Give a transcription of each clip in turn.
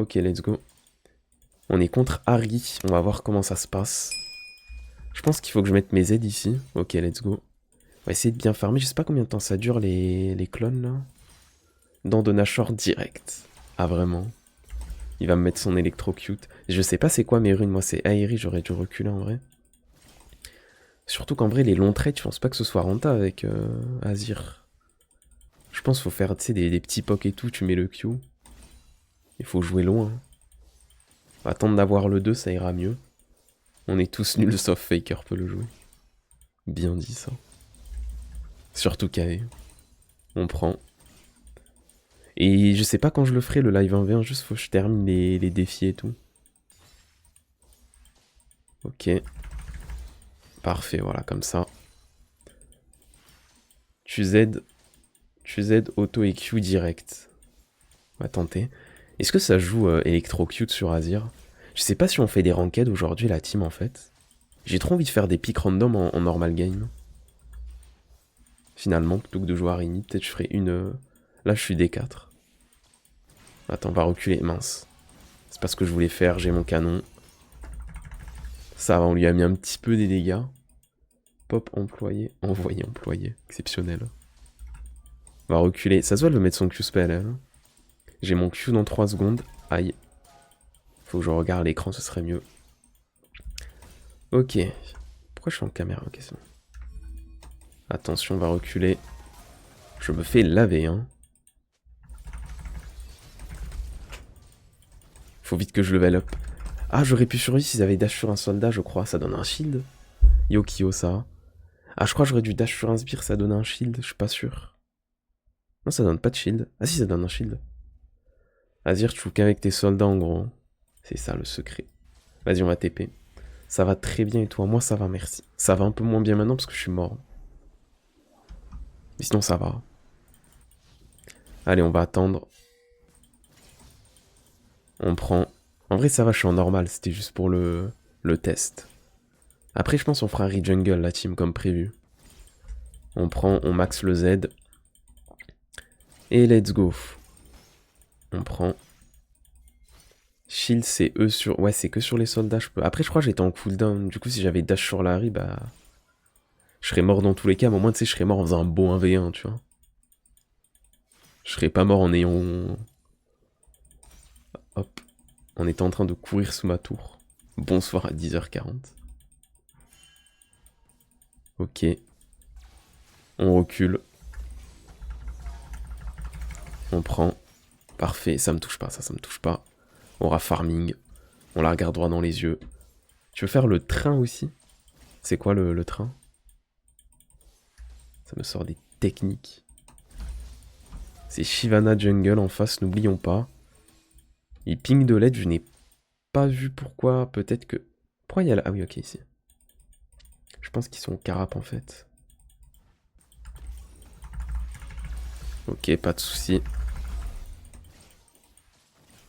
Ok, let's go. On est contre Harry. On va voir comment ça se passe. Je pense qu'il faut que je mette mes Z ici. Ok, let's go. On va essayer de bien farmer. Je sais pas combien de temps ça dure les clones là. Dans de Nashor direct. Ah vraiment. Il va me mettre son électrocute. Je sais pas c'est quoi mes runes. Moi c'est Aéri. J'aurais dû reculer en vrai. Surtout qu'en vrai les longs trades, je pense pas que ce soit rentable avec Azir. Je pense qu'il faut faire des petits pocs et tout. Tu mets le Q. Il faut jouer loin. On va attendre d'avoir le 2, ça ira mieux. On est tous nuls sauf Faker peut le jouer. Bien dit ça. Surtout KV. On prend. Et je sais pas quand je le ferai le live 1v1, juste faut que je termine les défis et tout. Ok. Parfait, voilà, comme ça. Tu Z auto et Q direct. On va tenter. Est-ce que ça joue Electrocute sur Azir? Je sais pas si on fait des ranked aujourd'hui, la team en fait. J'ai trop envie de faire des pics random en normal game. Finalement, plutôt que de jouer à Rini, peut-être je ferai une... Là, je suis D4. Attends, on va reculer. Mince. C'est pas ce que je voulais faire, j'ai mon canon. Ça va, on lui a mis un petit peu des dégâts. Pop employé, envoyé employé. Exceptionnel. On va reculer. Ça se voit, elle veut mettre son Q-spell, elle. J'ai mon Q dans 3 secondes. Aïe. Faut que je regarde l'écran, ce serait mieux. Ok. Pourquoi je suis en caméra en question? Attention, on va reculer. Je me fais laver, hein. Faut vite que je level up. Ah, j'aurais pu survivre s'ils avaient dash sur un soldat, je crois. Ça donne un shield. Yokio, ça. Ah, je crois que j'aurais dû dash sur un sbire, ça donne un shield. Je suis pas sûr. Non, ça donne pas de shield. Ah si, ça donne un shield. Azir, tu joues qu'avec tes soldats, en gros. C'est ça, le secret. Vas-y, on va TP. Ça va très bien, et toi? Moi, ça va, merci. Ça va un peu moins bien maintenant, parce que je suis mort. Mais sinon, ça va. Allez, on va attendre. On prend... En vrai, ça va, je suis en normal. C'était juste pour le test. Après, je pense qu'on fera un rejungle, la team, comme prévu. On prend, on max le Z. Et let's go. On prend... Shield, c'est E sur... Ouais, c'est que sur les soldats, je peux... Après, je crois que j'étais en cooldown. Du coup, si j'avais dash sur la Harry, bah... Je serais mort dans tous les cas, mais au moins, tu sais, je serais mort en faisant un beau 1v1, tu vois. Je serais pas mort en ayant... Hop. On était en train de courir sous ma tour. Bonsoir à 10h40. Ok. On recule. On prend. Parfait, ça me touche pas, ça me touche pas. On aura farming. On la regarde droit dans les yeux. Tu veux faire le train aussi? C'est quoi le train? Ça me sort des techniques. C'est Shyvana Jungle en face, n'oublions pas. Il ping de l'aide, je n'ai pas vu pourquoi. Peut-être que... Pourquoi il y a la... Ah oui, ok, ici. Je pense qu'ils sont au carap en fait. Ok, pas de soucis.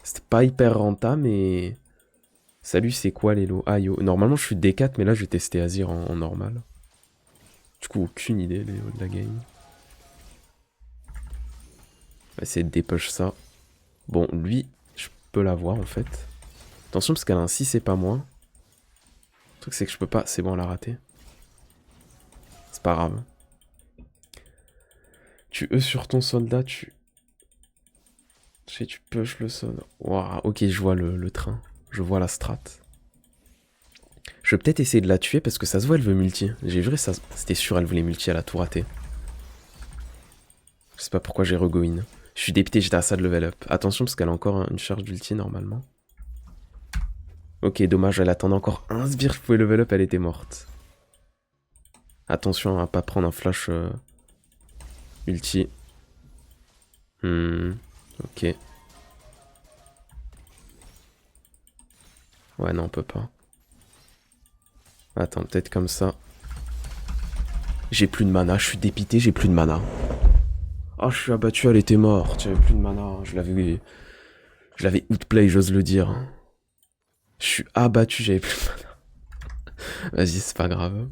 C'était pas hyper rentable, mais... Salut, c'est quoi les lots? Ah, yo. Normalement, je suis D4, mais là, je vais tester Azir en normal. Du coup, aucune idée les lots de la game. On va essayer de dépush ça. Bon, lui, je peux l'avoir en fait. Attention, parce qu'elle a un 6 et pas moi. Le truc, c'est que je peux pas. C'est bon, elle a raté. C'est pas grave. Tu E sur ton soldat, tu... Je sais, tu push le soldat. Waouh, ok, je vois le train. Je vois la strat. Je vais peut-être essayer de la tuer parce que ça se voit, elle veut multi. J'ai vu ça. C'était sûr, elle voulait multi, elle a tout raté. Je sais pas pourquoi j'ai regoin. Je suis dépité, j'étais à ça de level up. Attention, parce qu'elle a encore une charge d'ulti normalement. Ok, dommage, elle attendait encore un sbire, je pouvais level up, elle était morte. Attention à pas prendre un flash ulti. Ok. Ouais, non, on peut pas. Attends, peut-être comme ça. J'ai plus de mana, je suis dépité, j'ai plus de mana. Oh, je suis abattu, elle était morte, j'avais plus de mana. Je l'avais outplay, j'ose le dire. Je suis abattu, j'avais plus de mana. Vas-y, c'est pas grave.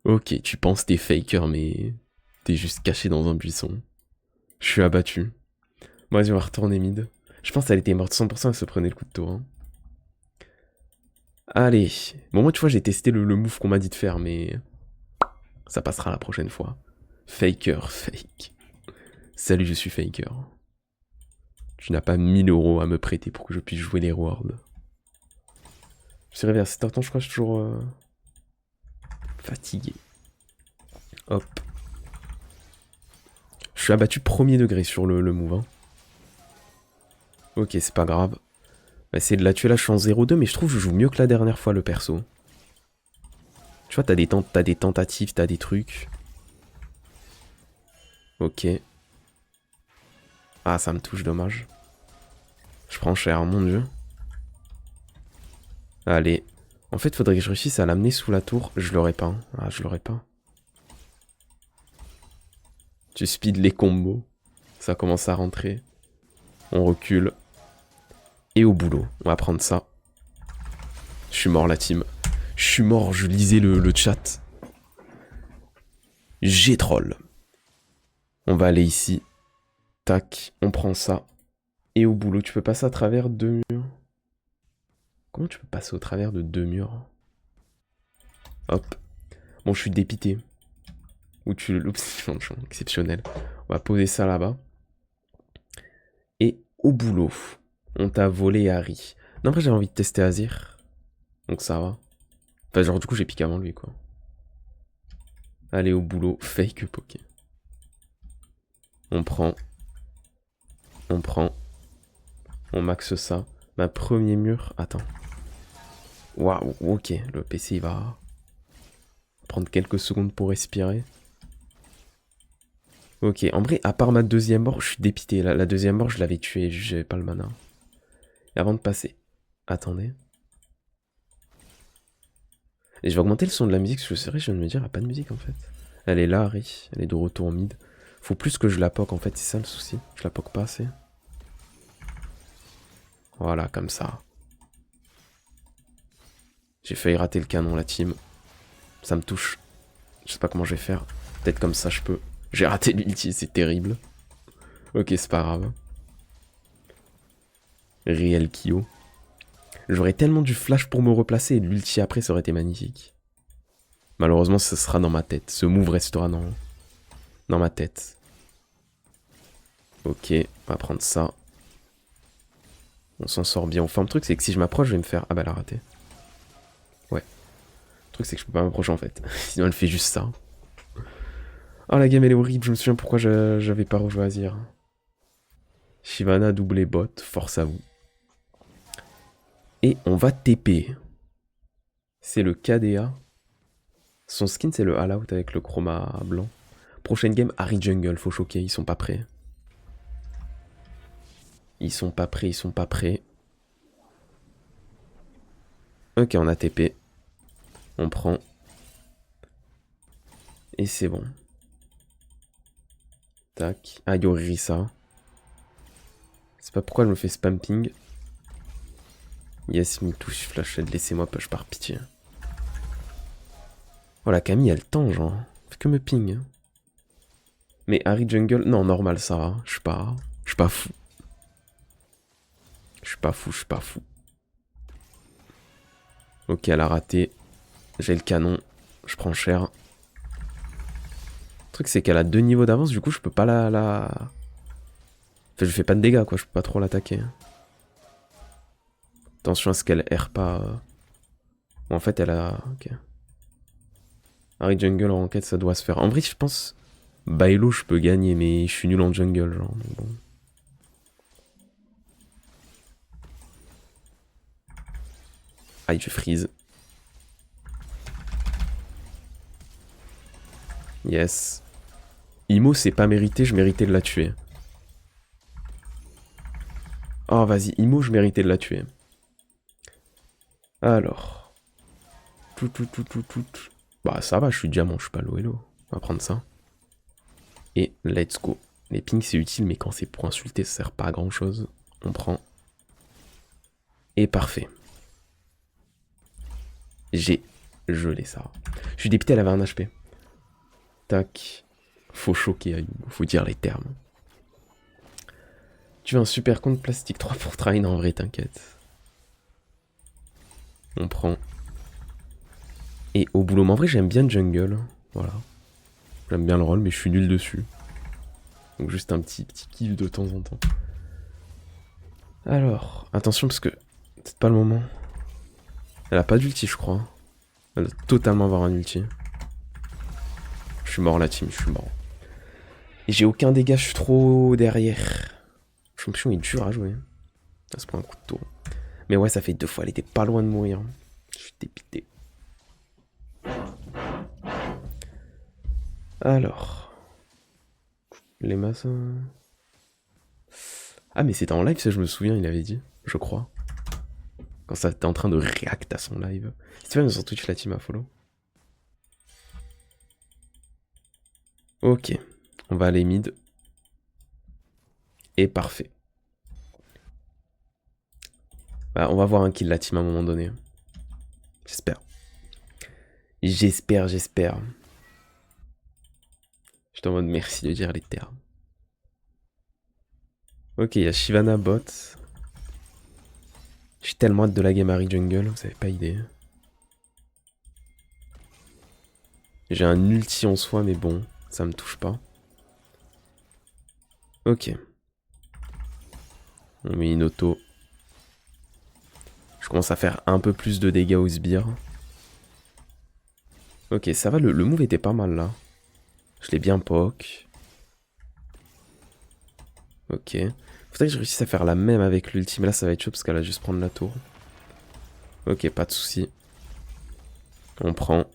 Ok, tu penses t'es faker, mais t'es juste caché dans un buisson. Je suis abattu. Bon, vas-y, on va retourner mid. Je pense qu'elle était morte 100%, elle se prenait le coup de tour. Hein. Allez. Bon, moi, tu vois, j'ai testé le move qu'on m'a dit de faire, mais... Ça passera la prochaine fois. Faker, fake. Salut, je suis Faker. Tu n'as pas 1000 € à me prêter pour que je puisse jouer les rewards. Je suis réveillé à 7h30, je crois, je suis toujours... fatigué. Hop. Je suis abattu premier degré sur le move. Hein. Ok, c'est pas grave. On va essayer de la tuer là, je suis en 0-2, mais je trouve que je joue mieux que la dernière fois le perso. Tu vois, t'as des tentatives, t'as des trucs. Ok. Ah, ça me touche, dommage. Je prends cher, mon dieu. Allez. En fait, faudrait que je réussisse à l'amener sous la tour. Je l'aurais pas. Hein. Ah, je l'aurais pas. Tu speed les combos. Ça commence à rentrer. On recule. Et au boulot. On va prendre ça. Je suis mort, la team. Je suis mort, je lisais le chat. J'ai troll. On va aller ici. Tac, on prend ça. Et au boulot, tu peux passer à travers 2 murs. Comment tu peux passer au travers de 2 murs? Hop. Bon, je suis dépité. Ou tu... Oups, exceptionnel. On va poser ça là-bas. Et au boulot, on t'a volé Harry. Non, après, j'avais envie de tester Azir. Donc ça va. Enfin, genre, du coup, j'ai piqué avant lui, quoi. Allez, au boulot. Fake poké. On prend. On prend. On maxe ça. Ma premier mur. Attends. Waouh, ok. Le PC, il va prendre quelques secondes pour respirer. Ok, en vrai, à part ma deuxième mort, je suis dépité. La deuxième mort, je l'avais tuée, j'avais pas le mana. Et avant de passer... Attendez. Et je vais augmenter le son de la musique, parce que c'est vrai, je viens de me dire, il n'y a pas de musique en fait. Elle est là, Harry. Elle est de retour en mid. Faut plus que je la poke en fait, c'est ça le souci. Je la poke pas assez. Voilà, comme ça. J'ai failli rater le canon, la team. Ça me touche. Je sais pas comment je vais faire. Peut-être comme ça, je peux. J'ai raté l'ulti, c'est terrible. Ok, c'est pas grave. Réel Kyo. J'aurais tellement du flash pour me replacer et de l'ulti après, ça aurait été magnifique. Malheureusement, ce sera dans ma tête. Ce move restera dans ma tête. Ok, on va prendre ça. On s'en sort bien. Enfin, le truc, c'est que si je m'approche, je vais me faire... Ah bah, elle a raté. Ouais. Le truc, c'est que je peux pas m'approcher, en fait. Sinon, elle fait juste ça. Oh, la game, elle est horrible. Je me souviens pourquoi j'avais pas rejoué Azir. Shyvana doublé bot. Force à vous. Et on va TP. C'est le KDA. Son skin, c'est le all out avec le chroma blanc. Prochaine game, Harry Jungle. Faut choquer. Ils sont pas prêts. Ils sont pas prêts. Ils sont pas prêts. Ok, on a TP. On prend. Et c'est bon. Tac. Ah, Yorisa. C'est pas pourquoi je me fais spamping. Yes, me touche flashhead. Laissez-moi push par pitié. Oh, la Camille, elle tend, genre. Fait que me ping. Mais Harry Jungle... Non, normal, ça va. Je suis pas fou. Je suis pas fou. Ok, elle a raté. J'ai le canon. Je prends cher. Le truc, c'est qu'elle a 2 niveaux d'avance. Du coup, je peux pas la... Enfin, je fais pas de dégâts, quoi. Je peux pas trop l'attaquer. Attention à ce qu'elle erre pas. Bon, en fait, elle a... Ok. Harry Jungle en enquête, ça doit se faire. En vrai, je pense... Bailo, je peux gagner, mais je suis nul en jungle, genre. Donc bon. Aïe, je freeze. Yes. Imo, c'est pas mérité, je méritais de la tuer. Oh, vas-y, Imo, je méritais de la tuer. Alors. Tout. Bah, ça va, je suis diamant, je suis pas low hello. On va prendre ça. Et let's go. Les pings, c'est utile, mais quand c'est pour insulter, ça sert pas à grand chose. On prend. Et parfait. J'ai gelé ça. Je suis dépité, elle avait un HP. Tac. Faut choquer Ayou, faut dire les termes. Tu veux un super compte plastique 3 pour train en vrai, t'inquiète. On prend. Et au boulot, mais en vrai, j'aime bien jungle. Voilà. J'aime bien le rôle, mais je suis nul dessus. Donc juste un petit kiff de temps en temps. Alors, attention parce que peut-être pas le moment. Elle a pas d'ulti, je crois. Elle doit totalement avoir un ulti. Je suis mort la team, je suis mort. Et j'ai aucun dégât, je suis trop derrière. Le champion est dur à jouer. Ça se prend un coup de tour. Mais ouais, ça fait 2 fois, elle était pas loin de mourir. Je suis dépité. Alors. Les massins. Ah, mais c'était en live, ça, je me souviens, il avait dit. Je crois. Quand ça était en train de react à son live. Si tu veux, sur Twitch, la team à follow. Ok. On va aller mid. Et parfait. Bah, on va voir un kill la team à un moment donné. J'espère. J'espère. Je te en mode merci de dire les termes. Ok, il y a Shyvana bot. J'ai tellement hâte de la game Harry jungle, vous avez pas idée. J'ai un ulti en soi, mais bon, ça me touche pas. Ok. On met une auto. Je commence à faire un peu plus de dégâts au sbire. Ok, ça va, le move était pas mal là. Je l'ai bien poke. Ok. Faudrait que je réussisse à faire la même avec l'ulti, mais là ça va être chaud parce qu'elle va juste prendre la tour. Ok, pas de soucis. On prend.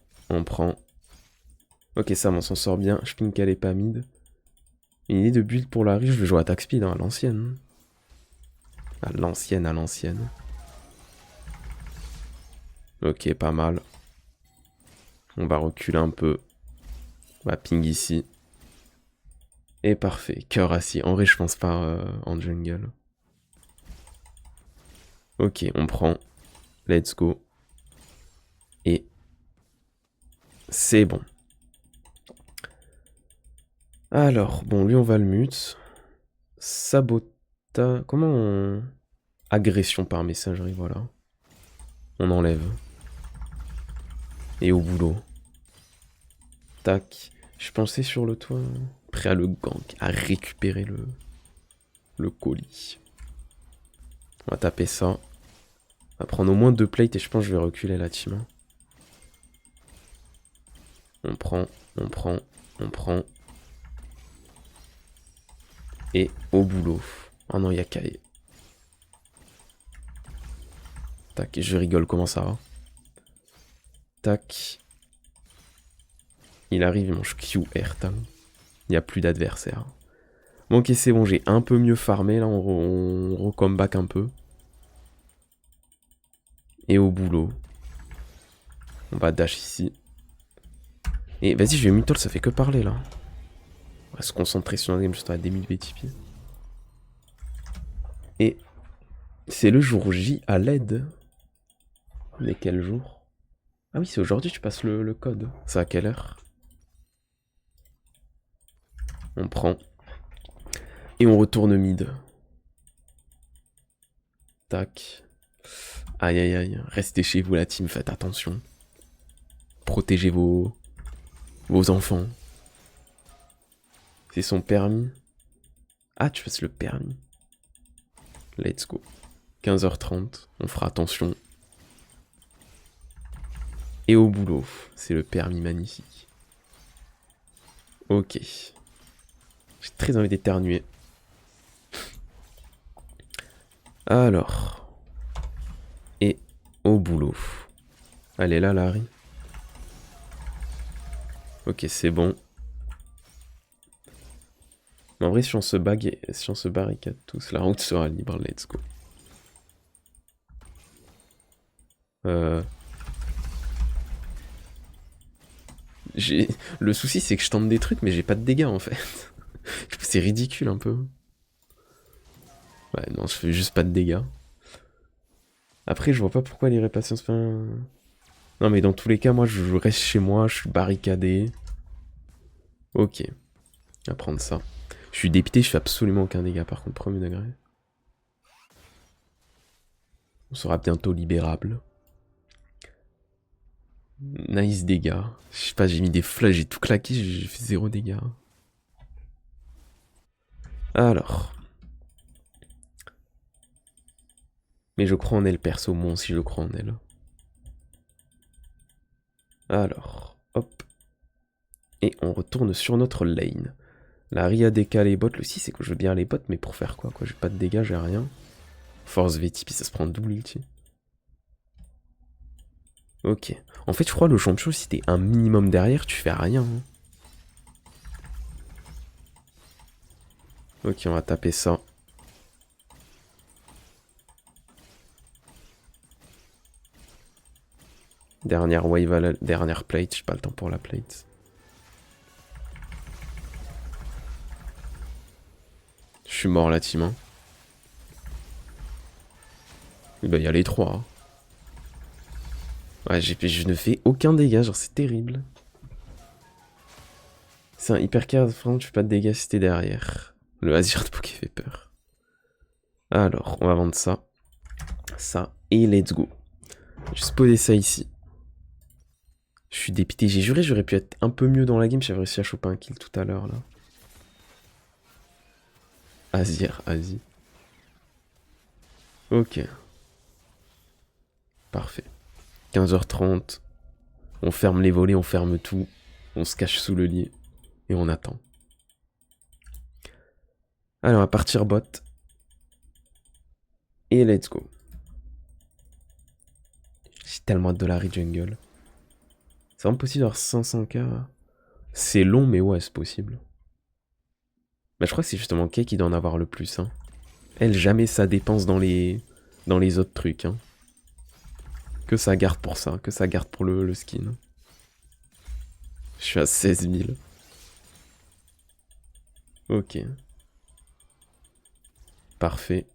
Ok, ça, on s'en sort bien. Je ping qu'elle est pas mid. Une idée de build pour la riche, je vais jouer attaque speed hein, à l'ancienne. À l'ancienne. Ok, pas mal. On va reculer un peu. On va ping ici. Et parfait. Cœur assis. En vrai, je pense pas en jungle. Ok, on prend. Let's go. Et c'est bon. Alors, bon, lui, on va le mute. Sabota... Comment on... Agression par messagerie, voilà. On enlève. Et au boulot. Tac. Je pensais sur le toit. Prêt à le gank, à récupérer le colis. On va taper ça. On va prendre au moins 2 plates et je pense que je vais reculer la team. On prend. Et au boulot. Oh non, il y a Kai. Tac, je rigole, comment ça va? Tac. Il arrive, il mange QR, tam. Il n'y a plus d'adversaire. Bon, ok, c'est bon, j'ai un peu mieux farmé, là, on recomeback un peu. Et au boulot. On va dash ici. Et vas-y, je vais mutol, ça fait que parler, là. On va se concentrer sur la game, juste à des 1000 BTP. Et c'est le jour J à l'aide. Mais quel jour? Ah oui, c'est aujourd'hui tu passes le code. C'est à quelle heure? On prend. Et on retourne mid. Tac. Aïe aïe aïe. Restez chez vous la team, faites attention. Protégez vos enfants. C'est son permis. Ah, tu passes le permis. Let's go. 15h30, on fera attention. Et au boulot, c'est le permis magnifique. Ok. J'ai très envie d'éternuer. Alors. Et au boulot. Elle est là, Larry. Ok, c'est bon. Mais en vrai, si on se barricade tous, la route sera libre. Let's go. Le souci, c'est que je tente des trucs, mais j'ai pas de dégâts, en fait. C'est ridicule, un peu. Ouais, non, je fais juste pas de dégâts. Après, je vois pas pourquoi les répatients se font... Non, mais dans tous les cas, moi, je reste chez moi, je suis barricadé. Ok. On va prendre ça. Je Je suis dépité, je fais absolument aucun dégât par contre, premier degré. On sera bientôt libérable. Nice dégâts. Je sais pas, j'ai mis des flashs, j'ai tout claqué, j'ai fait 0 dégâts. Alors. Mais je crois en elle, perso, moi aussi je crois en elle. Alors, hop. Et on retourne sur notre lane. La Ria décale les bots, le 6 c'est que je veux bien les bots, mais pour faire quoi j'ai pas de dégâts, j'ai rien. Force VT, puis ça se prend double ulti. Ok. En fait, je crois le champion, si t'es un minimum derrière, tu fais rien. Hein. Ok, on va taper ça. Dernière wave à la dernière plate, j'ai pas le temps pour la plate. Je suis mort la team. Hein. Et bah, y a les 3. Hein. Ouais, je ne fais aucun dégât, genre c'est terrible. C'est un hyper card, franchement, tu fais pas de dégâts si t'es derrière. Le Azir de Poké fait peur. Alors, on va vendre ça. Ça, et let's go. Juste poser ça ici. Je suis dépité, j'ai juré j'aurais pu être un peu mieux dans la game, j'avais réussi à choper un kill tout à l'heure là. Azir, Asie. Ok. Parfait. 15h30. On ferme les volets, on ferme tout. On se cache sous le lit. Et on attend. Allez, on va partir bot. Et let's go. J'ai tellement hâte de la jungle. C'est vraiment possible d'avoir 500k. C'est long, mais ouais, c'est possible. Bah, je crois que c'est justement Kay qui doit en avoir le plus. Hein. Elle, jamais ça dépense dans les autres trucs. Hein. Que ça garde pour ça, que ça garde pour le skin. Je suis à 16 000. Ok. Parfait.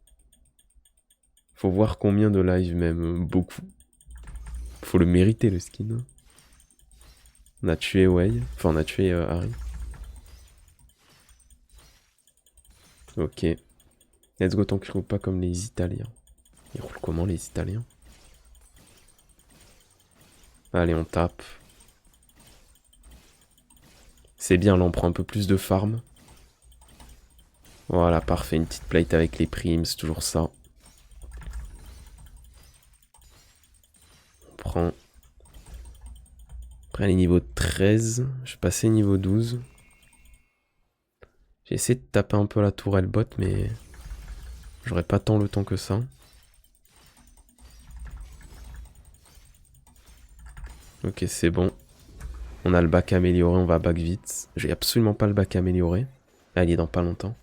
Faut voir combien de live même. Beaucoup. Faut le mériter le skin. On a tué Wei. Enfin, on a tué Harry. Ok. Let's go tant qu'ils roulent pas comme les Italiens. Ils roulent comment les Italiens? Allez, on tape. C'est bien, là on prend un peu plus de farm. Voilà, parfait. Une petite plate avec les primes, c'est toujours ça. On prend. Après les niveaux 13. Je vais passer niveau 12. J'ai essayé de taper un peu la tourelle bot, mais j'aurais pas tant le temps que ça. Ok, c'est bon. On a le bac amélioré, on va back vite. J'ai absolument pas le bac amélioré. Ah, il est dans pas longtemps.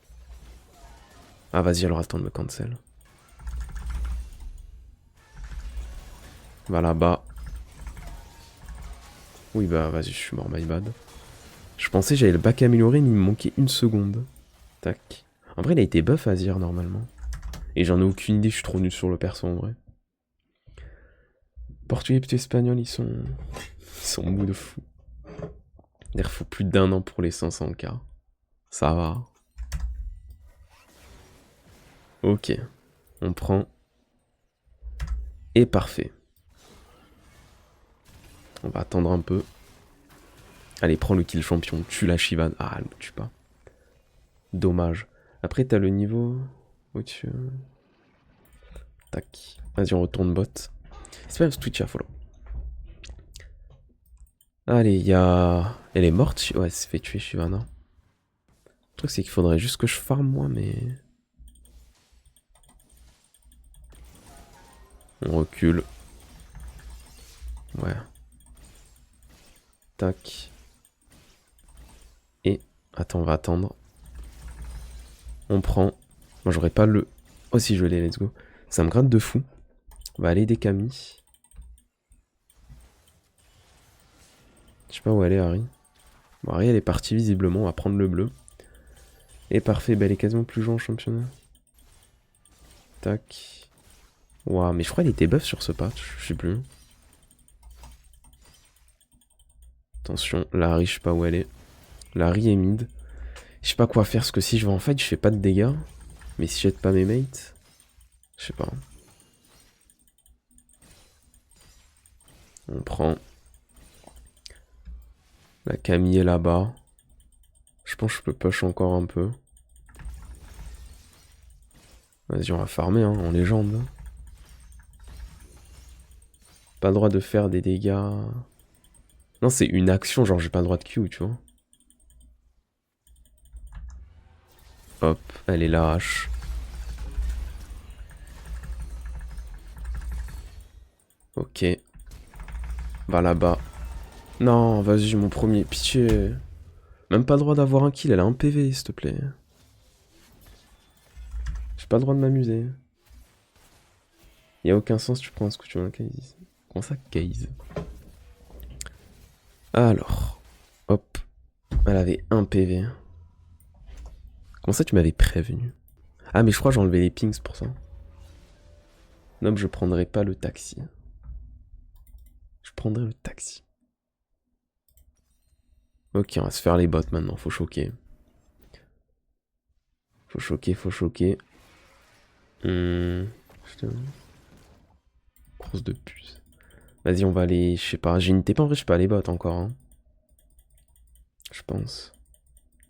Ah, vas-y, elle aura le temps de me cancel. Va là-bas. Oui, bah vas-y, je suis mort, my bad. Je pensais que j'avais le bac amélioré, mais il me manquait une seconde. Tac. En vrai, il a été buff Azir normalement. Et j'en ai aucune idée, je suis trop nul sur le perso en vrai. Portugais et espagnol, ils sont mous de fou. Il faut plus d'1 an pour les 500k. Ça va. Ok. On prend. Et parfait. On va attendre un peu. Allez, prends le kill champion. Tue la Shivan. Ah, elle me tue pas. Dommage. Après, t'as le niveau au-dessus. Tac. Vas-y, on retourne bot. C'est pas Twitch à follow. Allez, il y a... Elle est morte? Ouais, elle s'est fait tuer, Shivana. Le truc, c'est qu'il faudrait juste que je farm, moi, mais... On recule. Ouais. Tac. Et... Attends, on va attendre. On prend. Moi, j'aurais pas le... Oh, si, je l'ai, let's go. Ça me gratte de fou. On va aller des Camille. Je sais pas où elle est, Harry. Bon, Harry, elle est partie, visiblement. On va prendre le bleu. Et parfait, bah, elle est quasiment plus jouée en championnat. Tac. Waouh, mais je crois qu'elle était buff sur ce patch. Je sais plus. Attention, la Harry, je sais pas où elle est. La Harry est mid. Je sais pas quoi faire, parce que si je vais en fight, je fais pas de dégâts. Mais si j'aide pas mes mates, je sais pas. On prend. La Camille est là-bas. Je pense que je peux push encore un peu. Vas-y, on va farmer, hein, en légende. Pas le droit de faire des dégâts. Non, c'est une action, genre j'ai pas le droit de Q, tu vois. Hop, elle est lâche. Ok. Va là-bas. Non, vas-y, mon premier. Pitié. Même pas le droit d'avoir un kill, elle a un PV, s'il te plaît. J'ai pas le droit de m'amuser. Y a aucun sens, tu prends un scout, tu vois un case. Comment ça, case? Alors. Hop. Elle avait un PV. Comment ça, tu m'avais prévenu? Ah, mais je crois que j'ai enlevé les pings pour ça. Non, je prendrai pas le taxi. Je prendrai le taxi. Ok, on va se faire les bots maintenant, faut choquer. Faut choquer, faut choquer. Grosse de puce. Vas-y, on va aller, je sais pas, j'ai une TP en vrai, je peux aller bot encore. Hein. Je pense.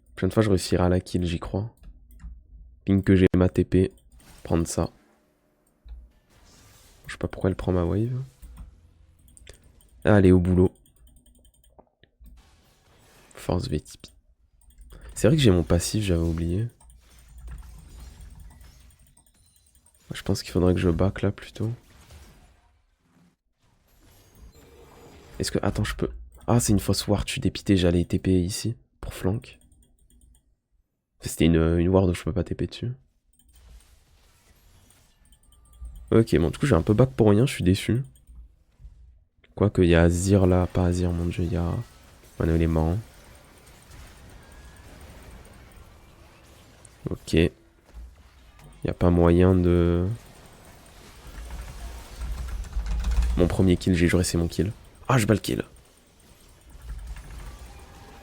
La prochaine fois, je réussirai à la kill, j'y crois. Ping que j'ai ma TP. Prendre ça. Je sais pas pourquoi elle prend ma wave. Allez, au boulot. Force VTP. C'est vrai que j'ai mon passif, j'avais oublié. Je pense qu'il faudrait que je back là plutôt. Est-ce que... Attends, je peux... Ah, c'est une fausse ward, je suis dépité, j'allais TP ici, pour flank. C'était une ward où je peux pas TP dessus. Ok, bon, du coup, j'ai un peu back pour rien, je suis déçu. Quoique, il y a Azir là, pas Azir, mon dieu, il y a... Mano, il est marrant. Ok. Il n'y a pas moyen de... Mon premier kill, j'ai juré c'est mon kill. Ah, je bats le kill.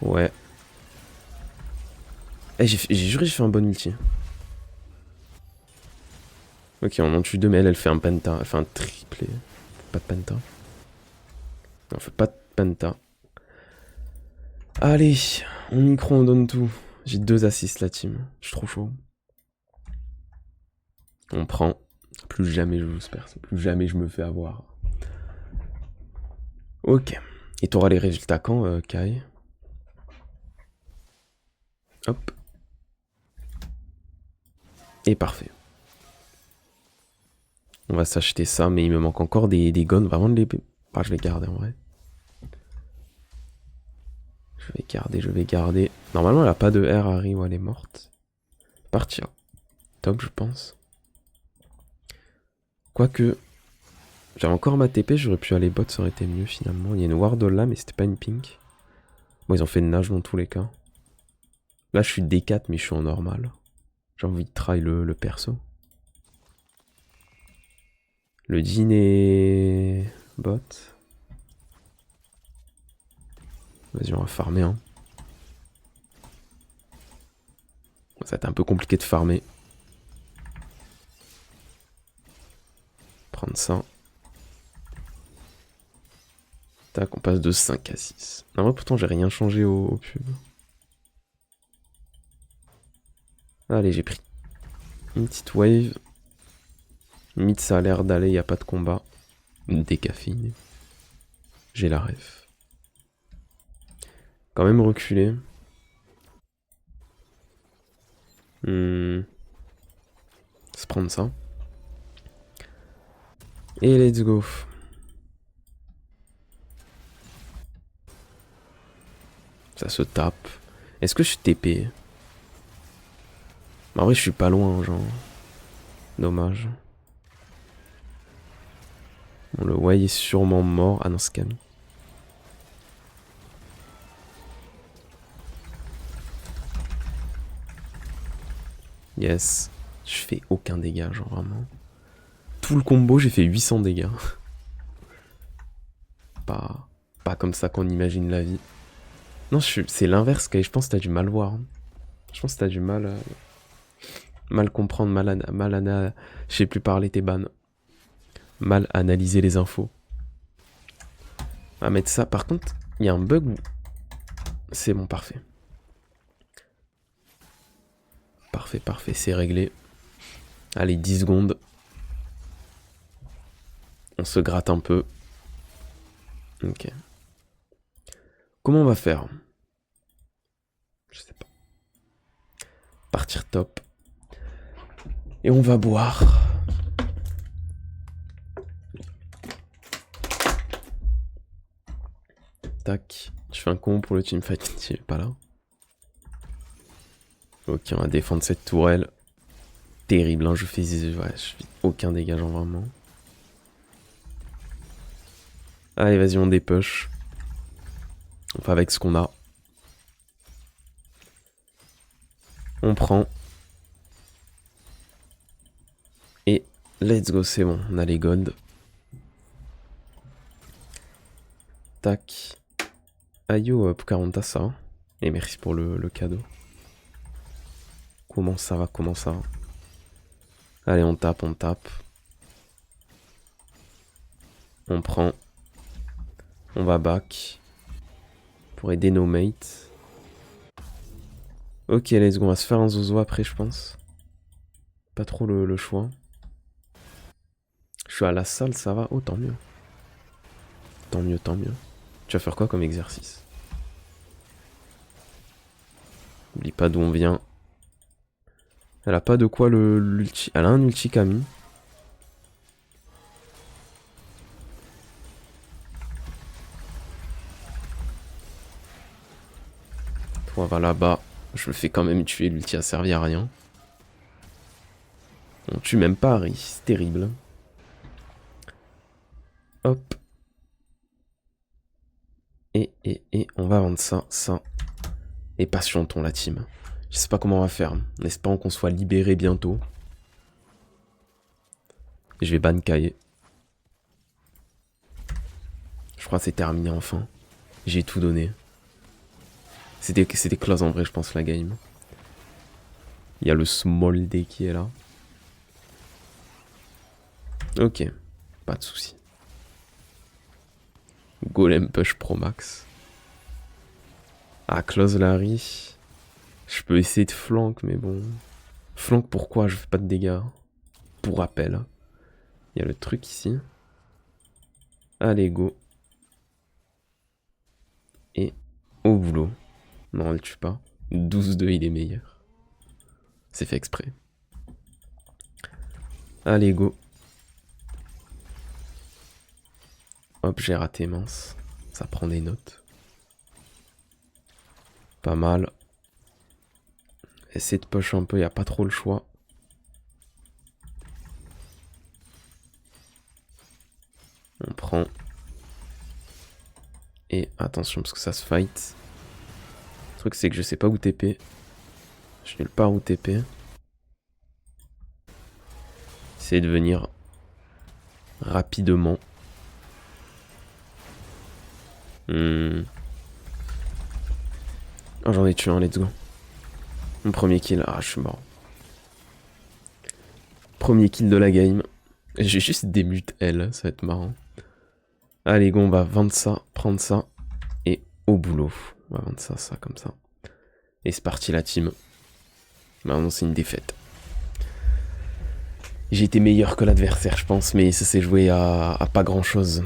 Ouais. Eh, j'ai juré j'ai fait un bon ulti. Ok, on en tue deux, mais elle fait un penta. Elle fait un triplé. Pas de penta. Non, fait pas de penta. Allez, on micro, on donne tout. J'ai 2 assists la team. Je suis trop chaud. On prend. Plus jamais je vous perce. Plus jamais je me fais avoir. Ok. Et t'auras les résultats quand, Kai? Hop. Et parfait. On va s'acheter ça, mais il me manque encore des guns. Vraiment de l'épée. Ah, je vais garder en vrai. Je vais garder. Normalement, elle a pas de R, Harry, ou elle est morte. Partir. Top, je pense. Quoique, j'avais encore ma TP, j'aurais pu aller bot, ça aurait été mieux finalement. Il y a une ward là, mais c'était pas une pink. Bon, ils ont fait une nage dans tous les cas. Là, je suis D4, mais je suis en normal. J'ai envie de try le perso. Le dîner bot. Vas-y, on va farmer. Hein. Ça va être un peu compliqué de farmer. Prendre ça. Tac, on passe de 5 à 6. Non, moi pourtant, j'ai rien changé au pub. Allez, j'ai pris une petite wave. Mid, ça a l'air d'aller, y a pas de combat. Décaféiné. J'ai la ref. Quand même reculer. Se prendre ça. Et let's go. Ça se tape. Est-ce que je suis TP? En vrai, je suis pas loin, genre. Dommage. Bon, le Wai est sûrement mort. Ah non, c'est Camille. Yes. Je fais aucun dégât, genre vraiment. Tout le combo, j'ai fait 800 dégâts. Pas comme ça qu'on imagine la vie. Non, c'est l'inverse, je pense que t'as du mal voir. Je pense que t'as du mal... mal comprendre, je sais plus parler tes bannes. Mal analyser les infos. On va mettre ça. Par contre, il y a un bug où... C'est bon, parfait. Parfait, c'est réglé. Allez, 10 secondes. On se gratte un peu. Ok. Comment on va faire? Je sais pas. Partir top. Et on va boire. Tac. Je fais un con pour le teamfight qui est pas là. Ok, on va défendre cette tourelle. Terrible, hein, je fais aucun dégât, genre vraiment. Allez, vas-y, on dépush. On fait avec ce qu'on a. On prend. Et let's go, c'est bon, on a les gods. Tac. Ayo, Pocahontas, ça. Et merci pour le cadeau. Comment ça va? Allez, on tape. On prend. On va back. Pour aider nos mates. Ok, let's go, on va se faire un zozo après, je pense. Pas trop le choix. Je suis à la salle, ça va? Oh, tant mieux. Tant mieux. Tu vas faire quoi comme exercice? N'oublie pas d'où on vient. Elle a pas de quoi l'ulti. Elle a un ulti Camille. Toi, va là-bas. Je me fais quand même tuer. L'ulti a servi à rien. On tue même pas Harry. C'est terrible. Hop. Et on va vendre ça. Et patientons la team. Je sais pas comment on va faire. En espérant qu'on soit libéré bientôt. Je vais ban Kai. Je crois que c'est terminé enfin. J'ai tout donné. C'était close en vrai, je pense, la game. Il y a le small D qui est là. Ok. Pas de soucis. Golem push pro max. Ah, close Larry. Je peux essayer de flank, mais bon. Flank pourquoi? Je fais pas de dégâts. Pour rappel. Il y a le truc ici. Allez, go. Et au boulot. Non, on le tue pas. 12-2, il est meilleur. C'est fait exprès. Allez, go. Hop, j'ai raté, mince. Ça prend des notes. Pas mal. Essayer de push un peu, il n'y a pas trop le choix. On prend. Et attention parce que ça se fight. Le truc c'est que je sais pas où TP. Je suis nulle part où TP. Essayer de venir rapidement. Oh, j'en ai tué un, let's go. Mon premier kill. Ah, je suis mort. Premier kill de la game. J'ai juste démute elle, ça va être marrant. Allez, go, on va vendre ça, prendre ça. Et au boulot. On va vendre ça comme ça. Et c'est parti la team. Maintenant c'est une défaite. J'ai été meilleur que l'adversaire, je pense, mais ça s'est joué à pas grand chose.